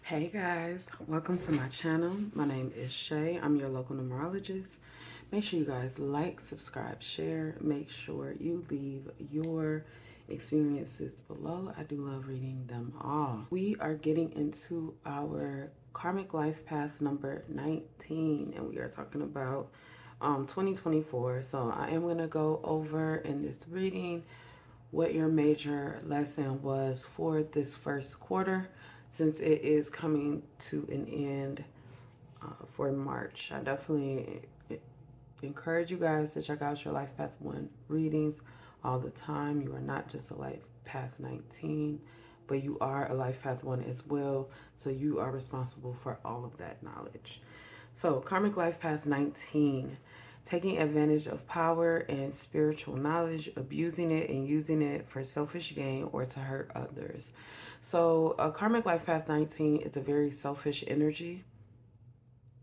Hey guys, welcome to my channel. My name is Shay. I'm your local numerologist. Make sure you guys like, subscribe, share. Make sure you leave your experiences below. I do love reading them all. We are getting into our Karmic Life Path number 19, and we are talking about 2024. So I am going to go over in this reading what your major lesson was for this first quarter, since it is coming to an end for March. I definitely encourage you guys to check out your Life Path 1 readings all the time. You are not just a Life Path 19, but you are a Life Path 1 as well. So you are responsible for all of that knowledge. So, Karmic Life Path 19, taking advantage of power and spiritual knowledge, abusing it and using it for selfish gain or to hurt others. So, Karmic Life Path 19 is a very selfish energy.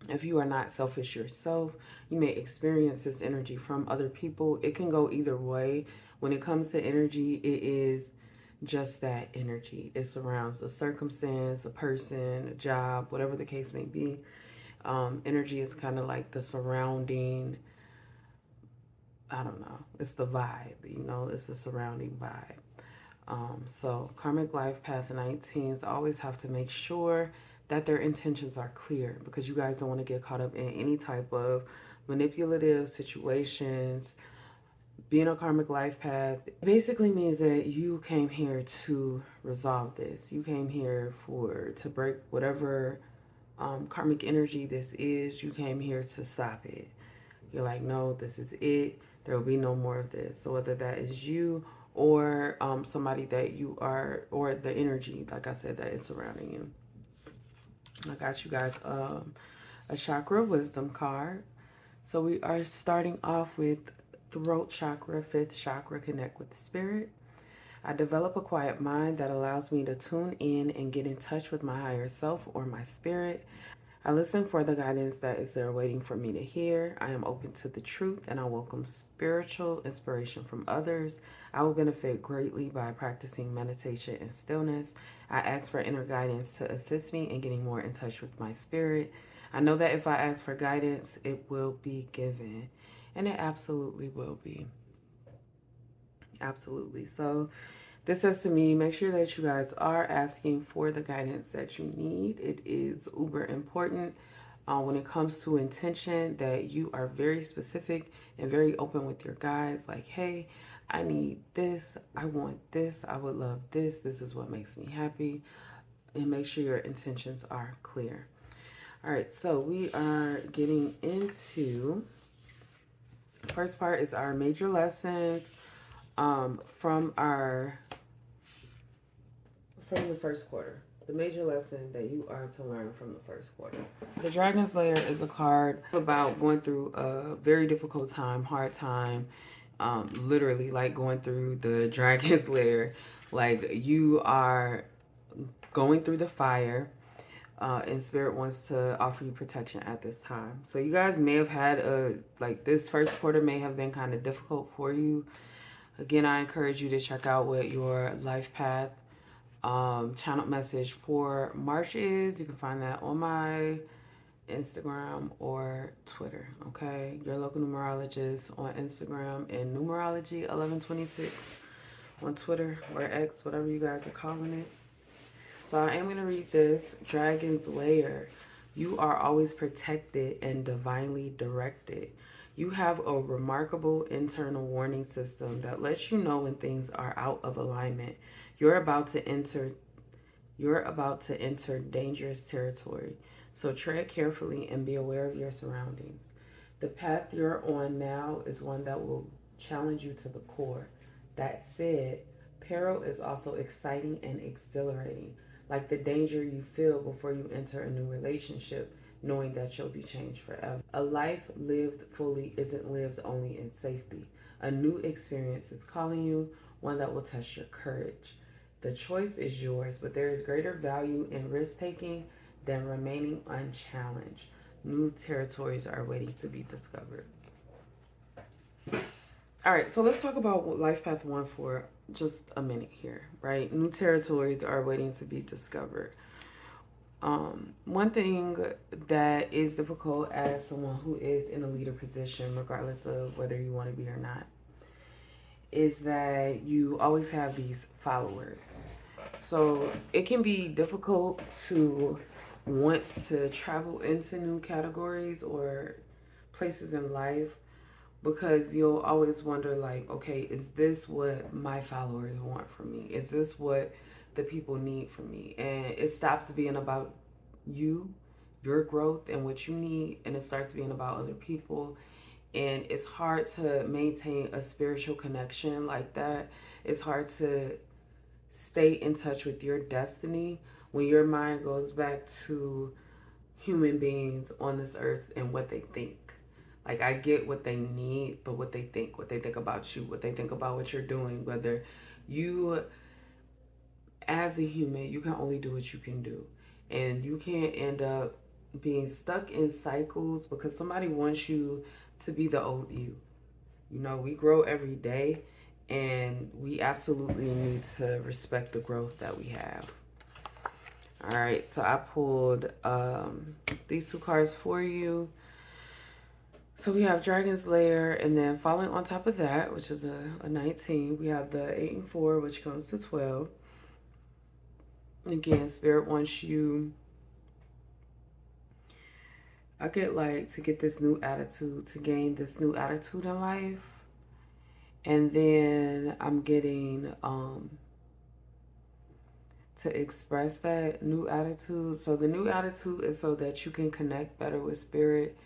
If you are not selfish yourself, you may experience this energy from other people. It can go either way. When it comes to energy, it is just that energy. It surrounds a circumstance, a person, a job, whatever the case may be. Energy is kind of like the surrounding, I don't know, it's the vibe, it's the surrounding vibe. So Karmic Life Path 19s always have to make sure that their intentions are clear, because you guys don't want to get caught up in any type of manipulative situations. Being a Karmic Life Path basically means that you came here to resolve this. You came here to break whatever karmic energy this is. You came here to stop it. You're like, no, this is it. There will be no more of this. So whether that is you or somebody that you are, or the energy, like I said, that is surrounding you. I got you guys a chakra wisdom card. So we are starting off with throat chakra, fifth chakra, connect with spirit. I develop a quiet mind that allows me to tune in and get in touch with my higher self or my spirit. I listen for the guidance that is there waiting for me to hear. I am open to the truth and I welcome spiritual inspiration from others. I will benefit greatly by practicing meditation and stillness. I ask for inner guidance to assist me in getting more in touch with my spirit. I know that if I ask for guidance, it will be given. And it absolutely will be. Absolutely. So this says to me, make sure that you guys are asking for the guidance that you need. It is uber important when it comes to intention that you are very specific and very open with your guides. Like, hey, I need this. I want this. I would love this. This is what makes me happy. And make sure your intentions are clear. All right, so we are getting into, the first part is our major lessons from the first quarter. The major lesson that you are to learn from the first quarter. The Dragon's Lair is a card about going through a very difficult time, hard time, literally like going through the Dragon's Lair. Like you are going through the fire, and Spirit wants to offer you protection at this time. So you guys may have had this first quarter may have been kind of difficult for you. Again, I encourage you to check out what your life path channel message for March is. You can find that on my Instagram or Twitter. Okay, your local numerologist on Instagram, and Numerology 1126 on Twitter or X, whatever you guys are calling it. So I am going to read this. Dragon's Lair. You are always protected and divinely directed. You have a remarkable internal warning system that lets you know when things are out of alignment. You're about to enter dangerous territory. So tread carefully and be aware of your surroundings. The path you're on now is one that will challenge you to the core. That said, peril is also exciting and exhilarating, like the danger you feel before you enter a new relationship, knowing that you'll be changed forever. A life lived fully isn't lived only in safety. A new experience is calling you, one that will test your courage. The choice is yours, but there is greater value in risk-taking than remaining unchallenged. New territories are waiting to be discovered. All right, so let's talk about Life Path 1 for just a minute here, right? New territories are waiting to be discovered. One thing that is difficult as someone who is in a leader position, regardless of whether you want to be or not, is that you always have these followers. So it can be difficult to want to travel into new categories or places in life because you'll always wonder, like, okay, is this what my followers want from me? Is this what the people need from me? And it stops being about you, your growth, and what you need, and it starts being about other people. And it's hard to maintain a spiritual connection like that. It's hard to stay in touch with your destiny when your mind goes back to human beings on this earth and what they think. Like, I get what they need, but what they think about you, what they think about what you're doing, whether you, as a human, you can only do what you can do. And you can't end up being stuck in cycles because somebody wants you to be the old you. You know, we grow every day and we absolutely need to respect the growth that we have. All right, so I pulled these two cards for you. So we have Dragon's Lair, and then following on top of that, which is a 19, we have the 8 and 4, which comes to 12. Again, Spirit wants you, I get like, to get this new attitude, to gain this new attitude in life. And then I'm getting to express that new attitude. So the new attitude is so that you can connect better with Spirit.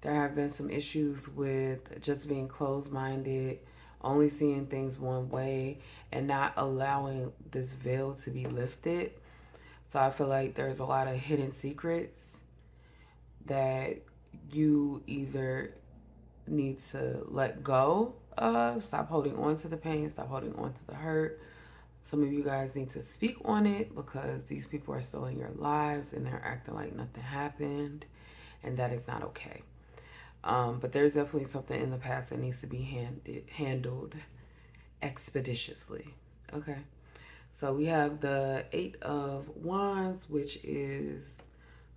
There have been some issues with just being closed-minded, only seeing things one way, and not allowing this veil to be lifted. So I feel like there's a lot of hidden secrets that you either need to let go of, stop holding on to the pain, stop holding on to the hurt. Some of you guys need to speak on it because these people are still in your lives and they're acting like nothing happened, and that is not okay. But there's definitely something in the past that needs to be handled expeditiously. Okay. So we have the 8 of Wands, which is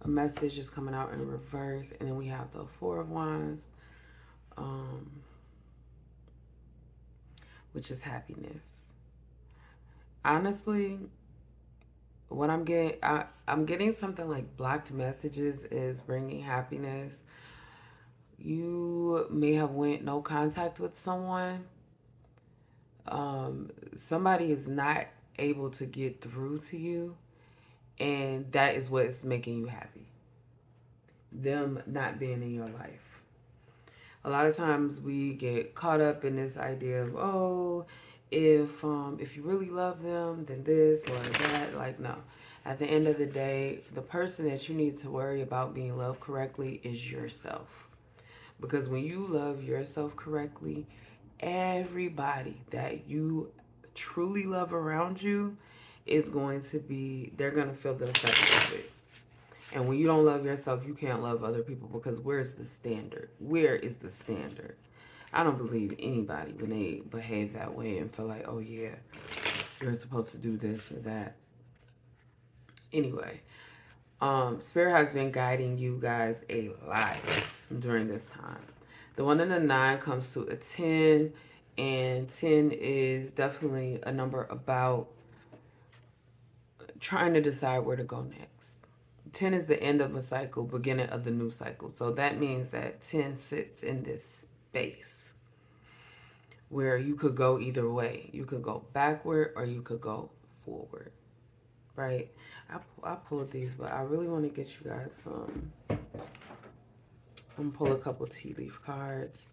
a message is coming out in reverse. And then we have the 4 of Wands, which is happiness. Honestly, what I'm getting, I'm getting something like blocked messages is bringing happiness. You may have went no contact with someone. Somebody is not able to get through to you, and that is what is making you happy. Them not being in your life. A lot of times we get caught up in this idea of, oh, if you really love them, then this or that. Like, no. At the end of the day, the person that you need to worry about being loved correctly is yourself. Because when you love yourself correctly, everybody that you truly love around you is going to be, they're going to feel the effects of it. And when you don't love yourself, you can't love other people because where's the standard? Where is the standard? I don't believe anybody when they behave that way and feel like, oh yeah, you're supposed to do this or that. Anyway, Spirit has been guiding you guys a lot during this time. The 1 and the 9 comes to a 10, and 10 is definitely a number about trying to decide where to go next. 10 is the end of a cycle, beginning of the new cycle. So that means that 10 sits in this space where you could go either way. You could go backward or you could go forward, right? I pulled these, but I really want to get you guys some. I'm going to pull a couple tea leaf cards.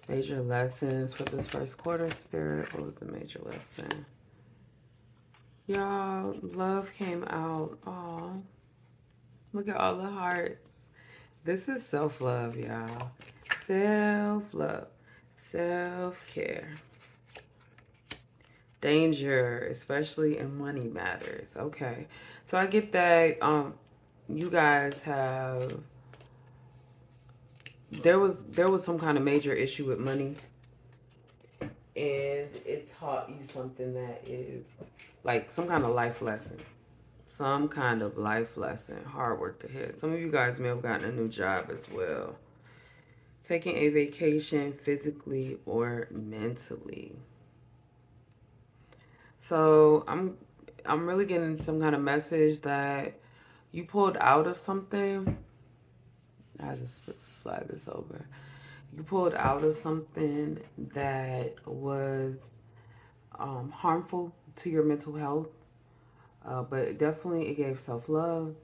Major lessons for this first quarter, Spirit. What was the major lesson? Y'all, love came out. Oh, look at all the hearts. This is self-love, y'all. Self-love. Self-care. Danger, especially in money matters. Okay. So I get that you guys have, there was some kind of major issue with money, and it taught you something that is like some kind of life lesson. some kind of life lesson, hard work ahead. Some of you guys may have gotten a new job as well. Taking a vacation physically or mentally. So I'm really getting some kind of message that you pulled out of something. I just slide this over. You pulled out of something that was harmful to your mental health, but definitely it gave self-love,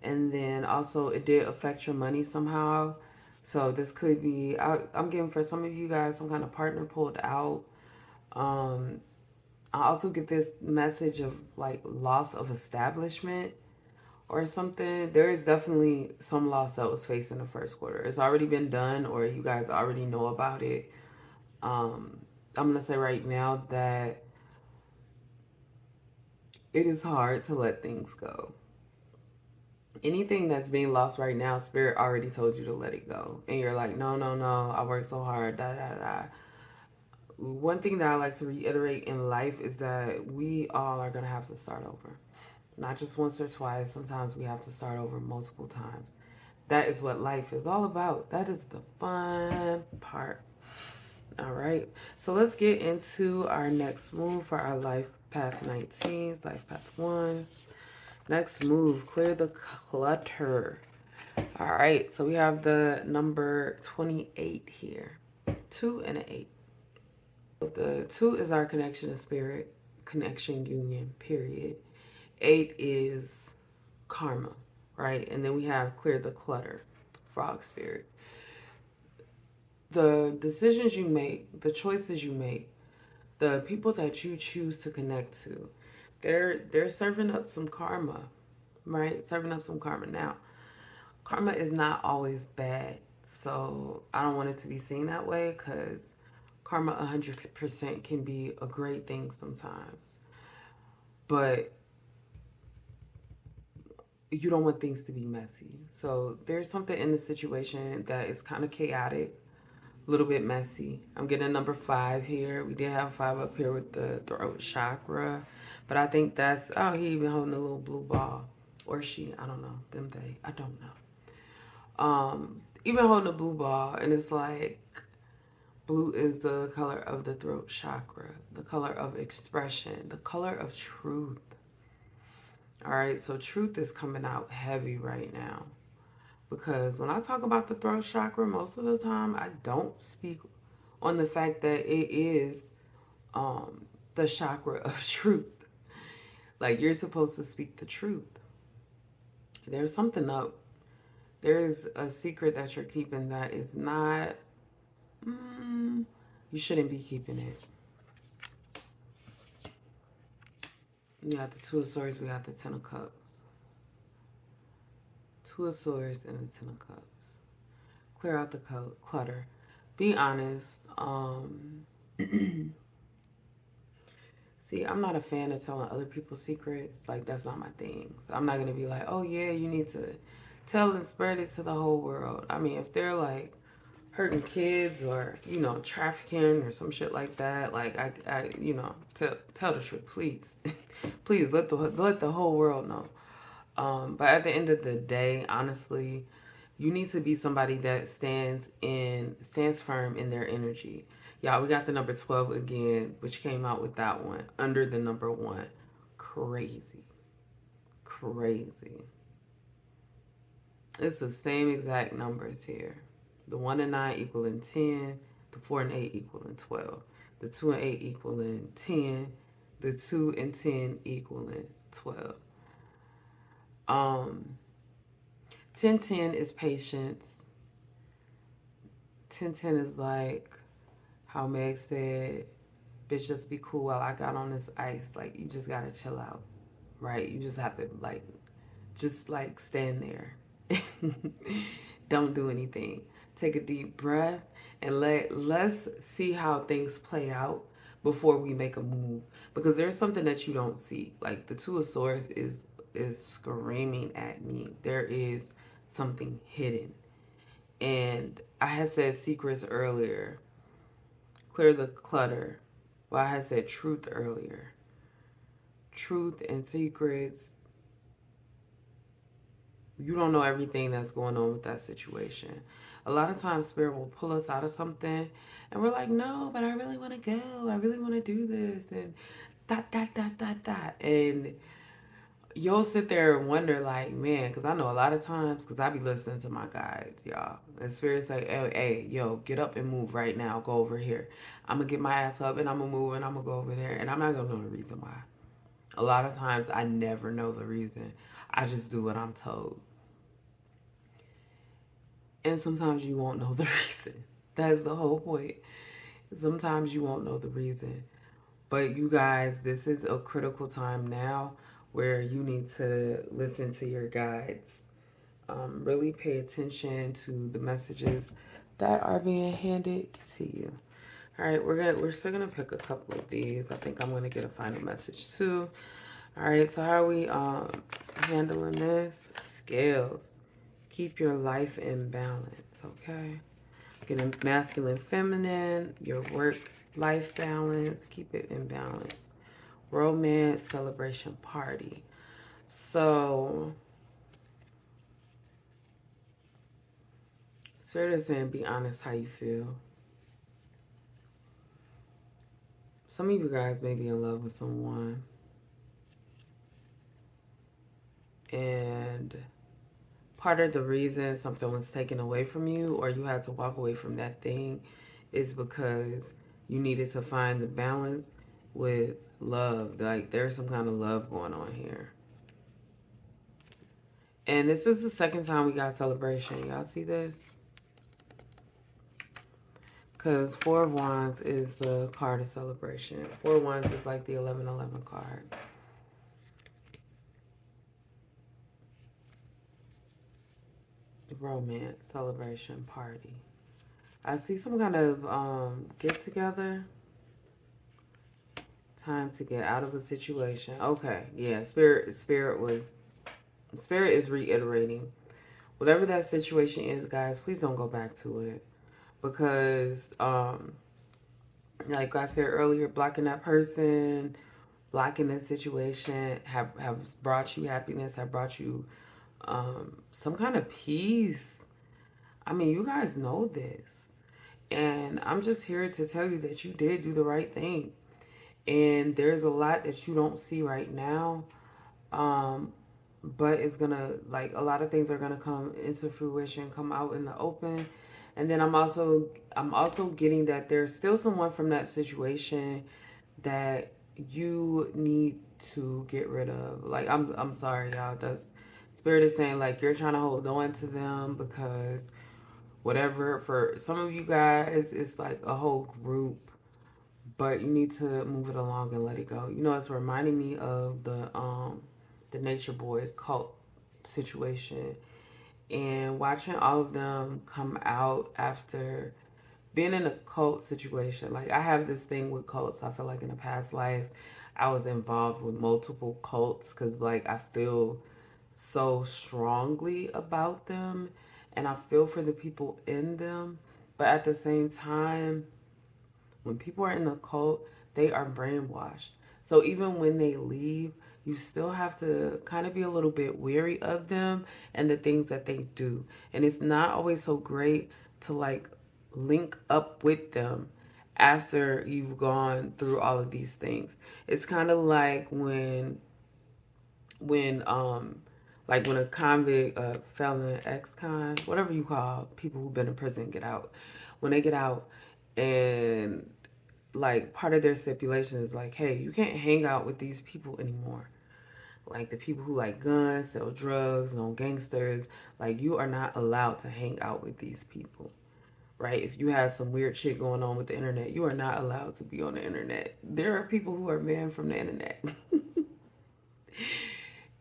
and then also it did affect your money somehow. So this could be, I'm getting for some of you guys some kind of partner pulled out. um, I also get this message of like loss of establishment or something. There is definitely some loss that was faced in the first quarter. It's already been done, or you guys already know about it. I'm gonna say right now that it is hard to let things go. Anything that's being lost right now, Spirit already told you to let it go. And you're like, no, no, no, I worked so hard, da, da, da. One thing that I like to reiterate in life is that we all are going to have to start over. Not just once or twice. Sometimes we have to start over multiple times. That is what life is all about. That is the fun part. All right. So let's get into our next move for our Life Path 19s, Life Path 1s. Next move, clear the clutter. All right. So we have the number 28 here. 2 and an 8. The 2 is our connection to spirit, connection, union, period. 8 is karma, right? And then we have clear the clutter, frog spirit. The decisions you make, the choices you make, the people that you choose to connect to, they're serving up some karma, right? Serving up some karma. Now, karma is not always bad, so I don't want it to be seen that way, because karma 100% can be a great thing sometimes. But you don't want things to be messy. So there's something in the situation that is kind of chaotic, a little bit messy. I'm getting number 5 here. We did have 5 up here with the throat chakra, but I think that's, oh, he even holding a little blue ball, or she, I don't know, them, they, I don't know. Even holding a blue ball, and it's like, blue is the color of the throat chakra, the color of expression, the color of truth. All right, so truth is coming out heavy right now. Because when I talk about the throat chakra, most of the time I don't speak on the fact that it is the chakra of truth. Like, you're supposed to speak the truth. There's something up. There's a secret that you're keeping that is not, you shouldn't be keeping it. We got the 2 of Swords, we got the 10 of Cups. 2 of Swords and the 10 of Cups. Clear out the clutter. Be honest. See, I'm not a fan of telling other people's secrets. Like, that's not my thing. So I'm not going to be like, oh, yeah, you need to tell and spread it to the whole world. I mean, if they're, like, hurting kids or, you know, trafficking or some shit like that, like, I you know, tell the truth, please. Please, let the whole world know. But at the end of the day, honestly, you need to be somebody that stands firm in their energy. Y'all, we got the number 12 again, which came out with that one under the number 1. Crazy. Crazy. It's the same exact numbers here. The 1 and 9 equaling 10, the 4 and 8 equaling 12, the 2 and 8 equaling 10, the 2 and 10 equaling 12. 10-10 is patience. 10-10 is like how Meg said, bitch, just be cool while I got on this ice. Like, you just gotta chill out, right? You just have to, like, just, like, stand there. Don't do anything. Take a deep breath and let's see how things play out before we make a move. Because there's something that you don't see. Like, the 2 of Swords is screaming at me. There is something hidden. And I had said secrets earlier. Clear the clutter. Well, I had said truth earlier. Truth and secrets. You don't know everything that's going on with that situation. A lot of times Spirit will pull us out of something and we're like, no, but I really want to go. I really want to do this. And dot. And you'll sit there and wonder, like, man, because I know a lot of times, because I be listening to my guides, y'all. And Spirit's like, hey, yo, get up and move right now. Go over here. I'm going to get my ass up and I'm going to move and I'm going to go over there. And I'm not going to know the reason why. A lot of times I never know the reason. I just do what I'm told. And sometimes you won't know the reason. That's the whole point. Sometimes you won't know the reason. But you guys, this is a critical time now where you need to listen to your guides. Really pay attention to the messages that are being handed to you. All right, we're still gonna pick a couple of these. I think I'm gonna get a final message too. All right, so how are we handling this? Scales. Keep your life in balance, okay? Getting masculine, feminine, your work-life balance, keep it in balance. Romance, celebration, party. So, Spirit is saying, be honest how you feel. Some of you guys may be in love with someone. And part of the reason something was taken away from you or you had to walk away from that thing is because you needed to find the balance with love. Like there's some kind of love going on here. And this is the second time we got celebration. Y'all see this? Because Four of Wands is the card of celebration. Four of Wands is like the 1111 card. Romance, celebration, party. I see some kind of get together. Time to get out of a situation. Okay, yeah. Spirit is reiterating whatever that situation is, guys. Please don't go back to it because, like I said earlier, blocking that person, blocking this situation have brought you happiness, have brought you some kind of peace. I mean, you guys know this. And I'm just here to tell you that you did do the right thing. And there's a lot that you don't see right now. But it's gonna, like, a lot of things are gonna come into fruition, come out in the open. And then I'm also getting that there's still someone from that situation that you need to get rid of. Like, I'm sorry, y'all. That's Spirit is saying, like, you're trying to hold on to them because whatever, for some of you guys, it's like a whole group, but you need to move it along and let it go. You know, it's reminding me of the Nature Boy cult situation and watching all of them come out after being in a cult situation. Like, I have this thing with cults. I feel like in a past life I was involved with multiple cults because, like, I feel so strongly about them and I feel for the people in them. But at the same time, when people are in the cult, they are brainwashed. So even when they leave, you still have to kind of be a little bit wary of them and the things that they do. And it's not always so great to, like, link up with them after you've gone through all of these things. It's kind of like when when a convict, felon, ex-con, whatever you call people who've been in prison get out. When they get out and, like, part of their stipulation is like, hey, you can't hang out with these people anymore. Like the people who like guns, sell drugs, known gangsters, like you are not allowed to hang out with these people. Right? If you have some weird shit going on with the internet, you are not allowed to be on the internet. There are people who are banned from the internet.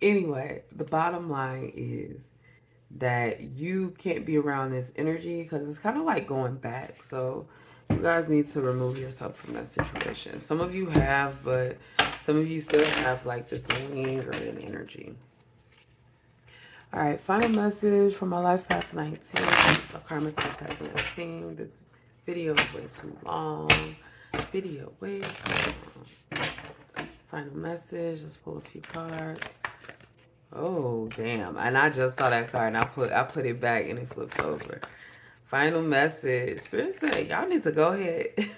Anyway, the bottom line is that you can't be around this energy because it's kind of like going back. So you guys need to remove yourself from that situation. Some of you have, but some of you still have, like, this lingering energy. All right, final message from my Life Path 19. A Karmic Life Path 19. This video is way too long. Video way too long. Final message. Let's pull a few cards. Oh, damn. And I just saw that card and I put it back and it flips over. Final message. Spirit said, y'all need to go ahead.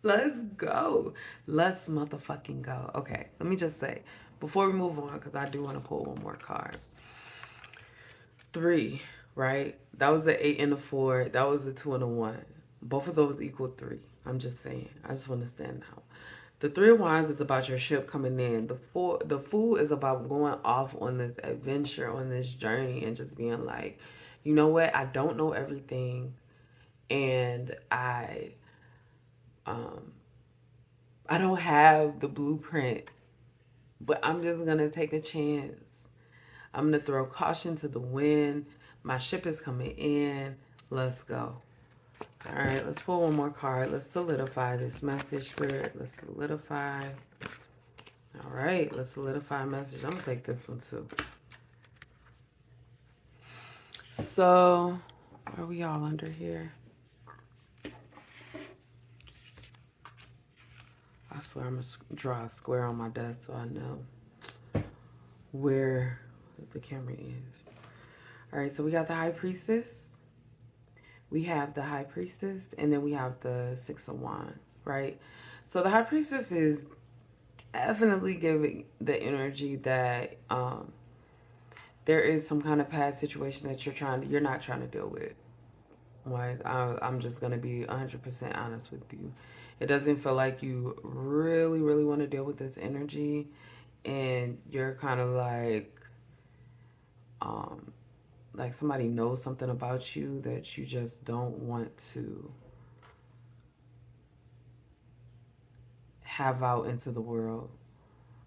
Let's go. Let's motherfucking go. Okay, let me just say, before we move on, because I do want to pull one more card. 3, right? That was the 8 and the 4. That was the 2 and the 1. Both of those equal 3. I'm just saying. I just want to stand out. The 3 of Wands is about your ship coming in. The Fool is about going off on this adventure, on this journey, and just being like, you know what? I don't know everything, and I don't have the blueprint, but I'm just gonna take a chance. I'm gonna throw caution to the wind. My ship is coming in. Let's go. All right, let's pull one more card. Let's solidify this message, Spirit. Let's solidify. All right, let's solidify a message. I'm gonna take this one too. So, are we all under here? I swear I'm gonna draw a square on my desk so I know where the camera is. All right, so we got the High Priestess. We have the High Priestess, and then we have the 6 of Wands, right? So the High Priestess is definitely giving the energy that there is some kind of past situation that you're not trying to deal with. Like, I'm just gonna be 100% honest with you. It doesn't feel like you really, really want to deal with this energy, and you're kind of like somebody knows something about you that you just don't want to have out into the world.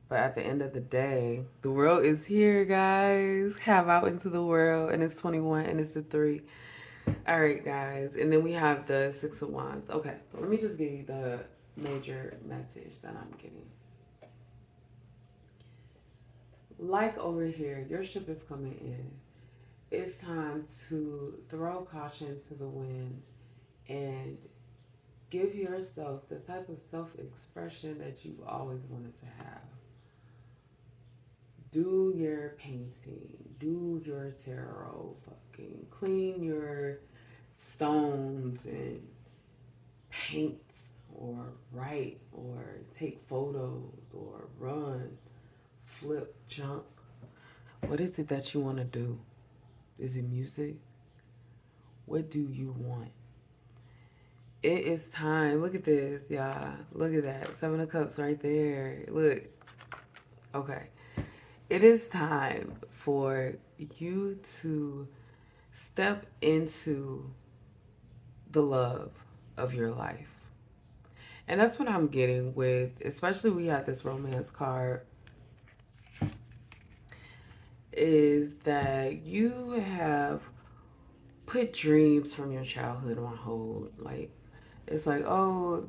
But at the end of the day, the world is here, guys. Have out into the world, and it's 21, and it's a 3. All right, guys, and then we have the 6 of Wands. Okay, so let me just give you the major message that I'm getting. Like over here, your ship is coming in. It's time to throw caution to the wind and give yourself the type of self-expression that you've always wanted to have. Do your painting, do your tarot, fucking clean your stones and paint or write or take photos or run, flip, jump. What is it that you want to do? Is it music? What do you want? It is time. Look at this, y'all. Look at that. 7 of Cups right there. Look. Okay. It is time for you to step into the love of your life. And that's what I'm getting with, especially we have this romance card, is that you have put dreams from your childhood on hold. Like, it's like, oh,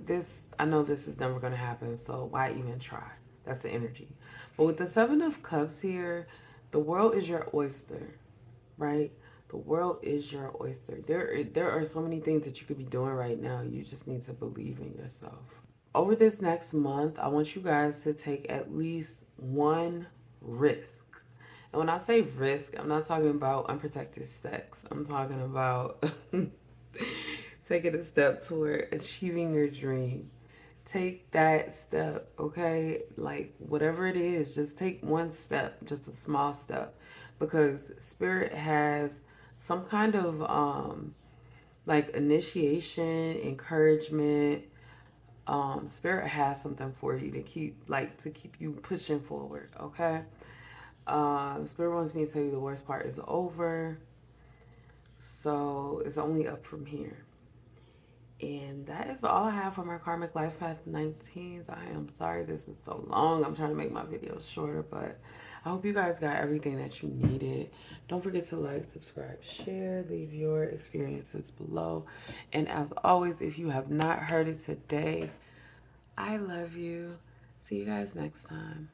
I know this is never going to happen, so why even try? That's the energy. But with the 7 of Cups here, the world is your oyster, right? The world is your oyster. There are so many things that you could be doing right now. You just need to believe in yourself. Over this next month, I want you guys to take at least one risk. And when I say risk, I'm not talking about unprotected sex. I'm talking about taking a step toward achieving your dream. Take that step, okay? Like, whatever it is, just take one step, just a small step. Because Spirit has some kind of like initiation, encouragement. Spirit has something for you to keep you pushing forward, okay? Spirit wants me to tell you the worst part is over. So it's only up from here. And that is all I have for my Karmic Life Path 19s. I am sorry this is so long. I'm trying to make my videos shorter, but I hope you guys got everything that you needed. Don't forget to like, subscribe, share, leave your experiences below. And as always, if you have not heard it today, I love you. See you guys next time.